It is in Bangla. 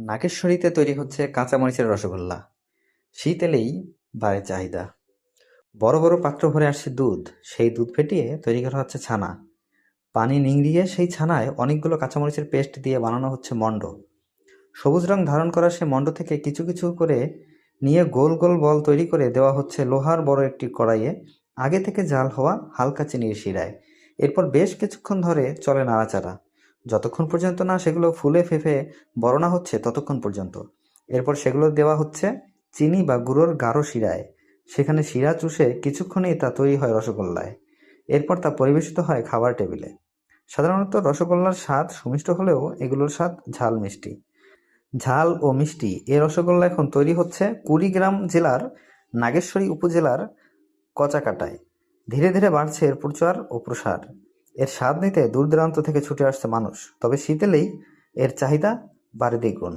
নাগেশ্বরীতে তৈরি হচ্ছে কাঁচামরিচের রসগোল্লা। শীত এলেই বাড়ে চাহিদা। বড় বড় পাত্র ভরে আসছে দুধ, সেই দুধ ফেটিয়ে তৈরি করা হচ্ছে ছানা। পানি নিংড়িয়ে সেই ছানায় অনেকগুলো কাঁচামরিচের পেস্ট দিয়ে বানানো হচ্ছে মণ্ড। সবুজ রং ধারণ করা সে মণ্ড থেকে কিছু কিছু করে নিয়ে গোল গোল বল তৈরি করে দেওয়া হচ্ছে লোহার বড় একটি কড়াইয়ে, আগে থেকে জাল হওয়া হালকা চিনির শিরায়। এরপর বেশ কিছুক্ষণ ধরে চলে নাড়াচাড়া, যতক্ষণ পর্যন্ত না সেগুলো ফুলে ফেঁপে বড় না হচ্ছে ততক্ষণ পর্যন্ত। এরপর সেগুলো দেওয়া হচ্ছে চিনি বা গুঁড়োর গাঢ় শিরায়। সেখানে শিরা চুষে কিছুক্ষণেই তা তৈরি হয় রসগোল্লায়। এরপর তা পরিবেশিত হয় খাবার টেবিলে। সাধারণত রসগোল্লার স্বাদ সুমিষ্ট হলেও এগুলোর স্বাদ ঝাল মিষ্টি। ঝাল ও মিষ্টি এ রসগোল্লা এখন তৈরি হচ্ছে কুড়িগ্রাম জেলার নাগেশ্বরী উপজেলার কচাকাটায়। ধীরে ধীরে বাড়ছে এর প্রচার ও প্রসার। এর স্বাদ নিতে দূর দূরান্ত থেকে ছুটে আসছে মানুষ, তবে শীত এলেই এর চাহিদা বাড়ে দ্বিগুণ।